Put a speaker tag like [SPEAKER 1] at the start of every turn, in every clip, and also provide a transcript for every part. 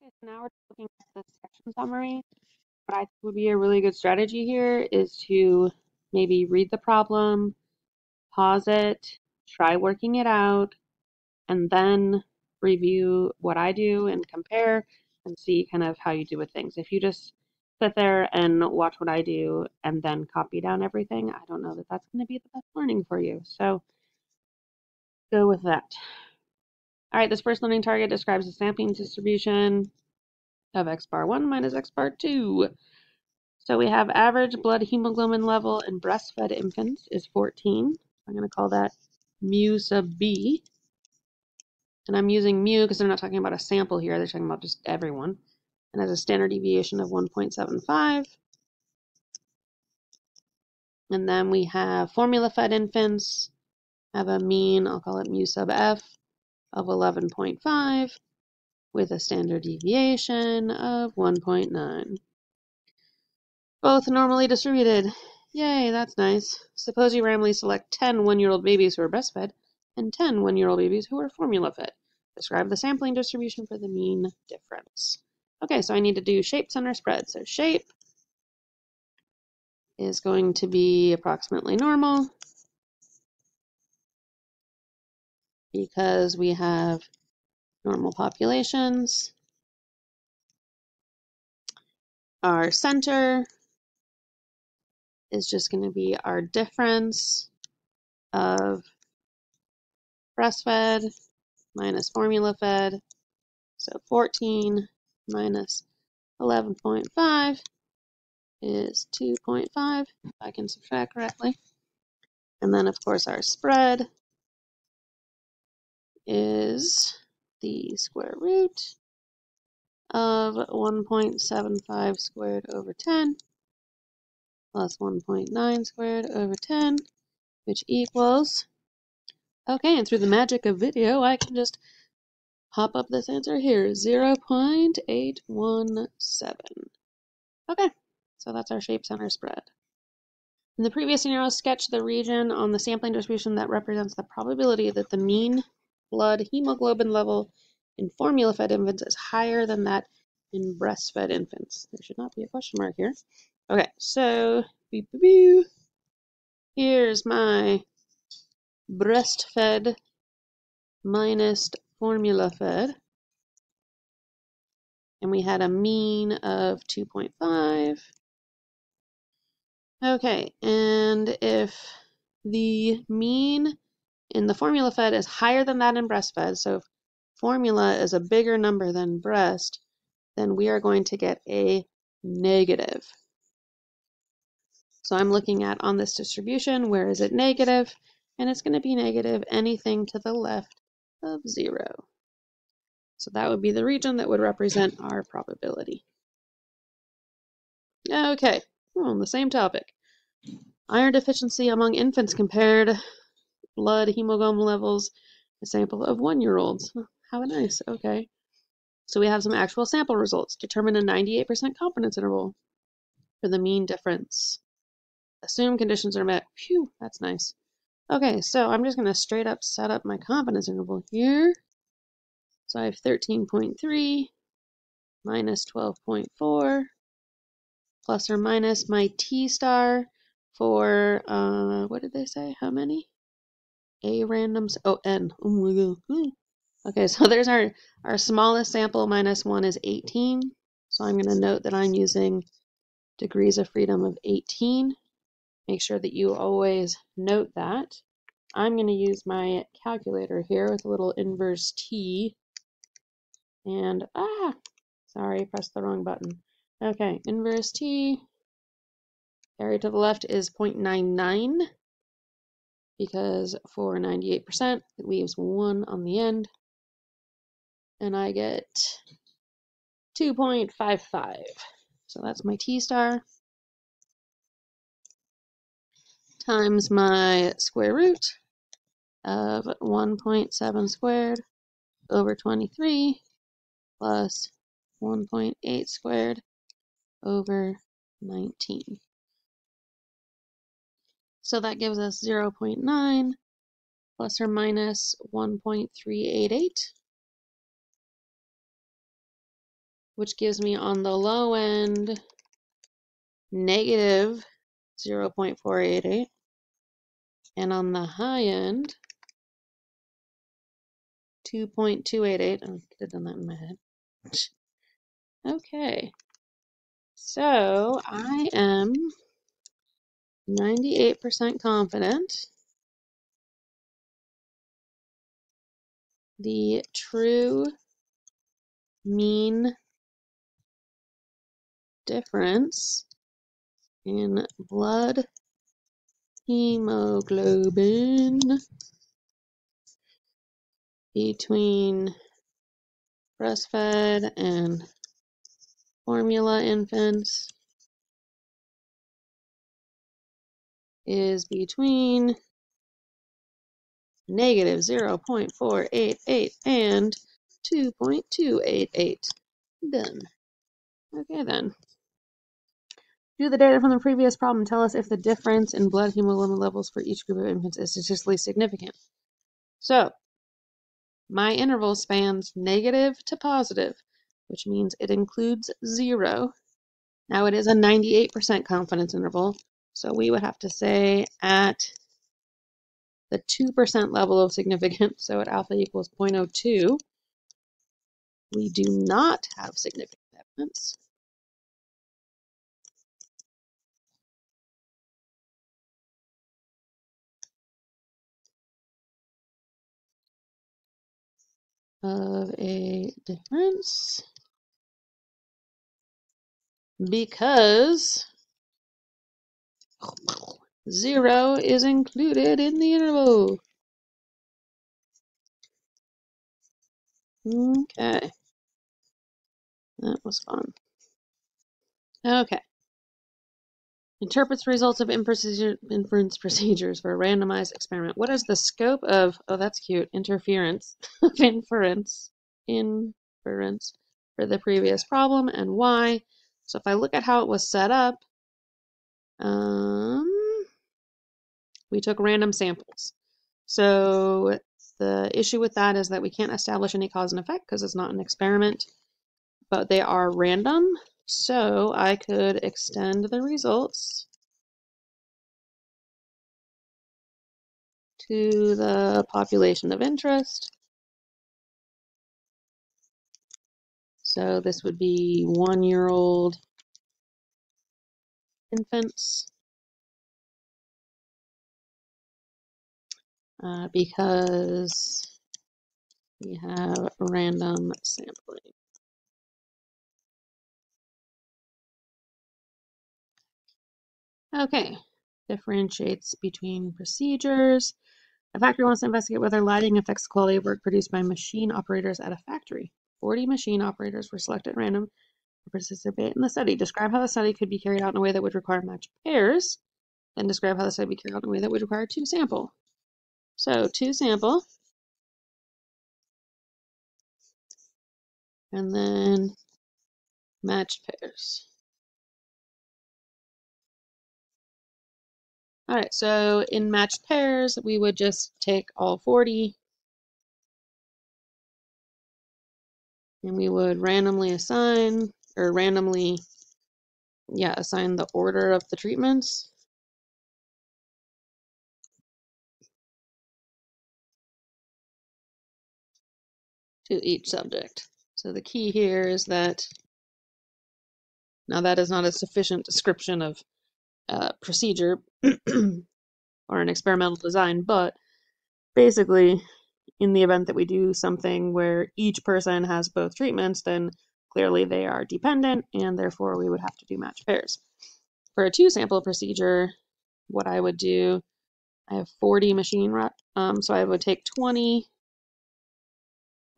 [SPEAKER 1] Okay, so now we're looking at the section summary. What I think would be a really good strategy here is to maybe read the problem, pause it, try working it out, and then review what I do and compare and see kind of how you do with things. If you just sit there and watch what I do and then copy down everything, I don't know that that's going to be the best learning for you. So go with that. All right, this first learning target describes the sampling distribution of x bar 1 minus x bar 2. So we have average blood hemoglobin level in breastfed infants is 14. I'm going to call that mu sub b. And I'm using mu because they're not talking about a sample here. They're talking about just everyone. And has a standard deviation of 1.75. And then we have formula-fed infants have a mean, I'll call it mu sub f, of 11.5 with a standard deviation of 1.9. Both normally distributed. Yay, that's nice. Suppose you randomly select 10 one-year-old babies who are breastfed and 10 one-year-old babies who are formula-fed. Describe the sampling distribution for the mean difference. Okay, so I need to do shape, center, spread. So shape is going to be approximately normal because we have normal populations. Our center is just going to be our difference of breastfed minus formula-fed. So 14 minus 11.5 is 2.5, if I can subtract correctly. And then, of course, our spread is the square root of 1.75 squared over 10 plus 1.9 squared over 10, which equals, okay, and through the magic of video, I can just pop up this answer here, 0.817. Okay, so that's our shape, center, spread. In the previous scenario, sketch the region on the sampling distribution that represents the probability that the mean blood hemoglobin level in formula-fed infants is higher than that in breastfed infants. There should not be a question mark here. Okay, so here's my breastfed minus formula-fed. And we had a mean of 2.5. Okay, and if the mean in the formula fed is higher than that in breastfed, so if formula is a bigger number than breast, then we are going to get a negative. So I'm looking at on this distribution, where is it negative? And it's going to be negative anything to the left of 0. So that would be the region that would represent our probability. Okay, we're on the same topic. Iron deficiency among infants compared blood hemoglobin levels, a sample of 1-year-olds. How nice, okay. So we have some actual sample results. Determine a 98% confidence interval for the mean difference. Assume conditions are met. Phew, that's nice. Okay, so I'm just going to straight up set up my confidence interval here. So I have 13.3 minus 12.4 plus or minus my t star for, what did they say? How many? A random, oh, n. Oh my god. Okay, so there's our smallest sample, minus 1 is 18. So I'm going to note that I'm using degrees of freedom of 18. Make sure that you always note that. I'm going to use my calculator here with a little inverse t. And, sorry, pressed the wrong button. Okay, inverse t. Carry to the left is 0.99 because for 98%, it leaves 1 on the end. And I get 2.55. So that's my t star times my square root of 1.7 squared over 23 plus 1.8 squared over 19. So that gives us 0.9 plus or minus 1.388. which gives me on the low end negative 0.488, and on the high end 2.288. I could have done that in my head. Okay, so I am 98% confident the true mean difference in blood hemoglobin between breastfed and formula infants is between negative 0.488 and 2.288. Done. Okay then. Do the data from the previous problem tell us if the difference in blood hemoglobin levels for each group of infants is statistically significant? So, my interval spans negative to positive, which means it includes 0. Now it is a 98% confidence interval, so we would have to say at the 2% level of significance, so at alpha equals 0.02, we do not have significant evidence. Of a difference because 0 is included in the interval. Okay. That was fun. Okay. Interprets results of inference procedures for a randomized experiment. What is the scope of, oh, that's cute, interference of inference for the previous problem and why? So if I look at how it was set up, we took random samples. So the issue with that is that we can't establish any cause and effect because it's not an experiment, but they are random. So I could extend the results to the population of interest. So this would be 1-year-old infants because we have random sampling. Okay, differentiates between procedures. A factory wants to investigate whether lighting affects the quality of work produced by machine operators at a factory. 40 machine operators were selected at random to participate in the study. Describe how the study could be carried out in a way that would require matched pairs. Then describe how the study would be carried out in a way that would require 2 sample. So 2 sample. And then matched pairs. All right, so in matched pairs, we would just take all 40 and we would randomly assign, or randomly, assign the order of the treatments. To each subject. So the key here is that, now that is not a sufficient description of procedure or an experimental design, but basically, in the event that we do something where each person has both treatments, then clearly they are dependent, and therefore we would have to do matched pairs. For a 2-sample procedure, what I would do, I have 40 machine, so I would take 20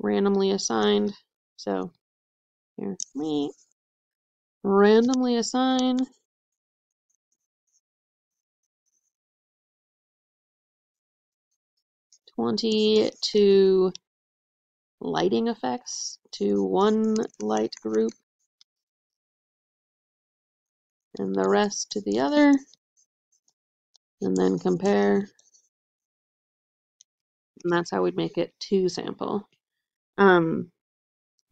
[SPEAKER 1] randomly assigned. So here, me randomly assign 20 to lighting effects to one light group and the rest to the other, and then compare. And that's how we'd make it 2 sample.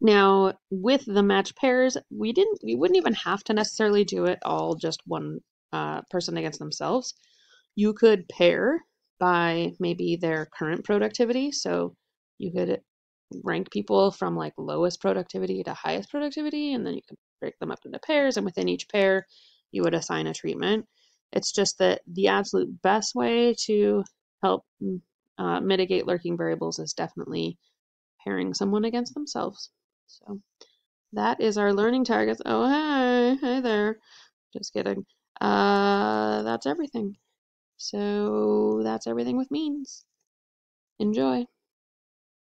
[SPEAKER 1] Now, with the match pairs, we wouldn't even have to necessarily do it all just one person against themselves. You could pair by maybe their current productivity. So you could rank people from like lowest productivity to highest productivity, and then you can break them up into pairs, and within each pair, you would assign a treatment. It's just that the absolute best way to help mitigate lurking variables is definitely pairing someone against themselves. So that is our learning targets. Oh, hey there. Just kidding. That's everything. So that's everything with means. Enjoy.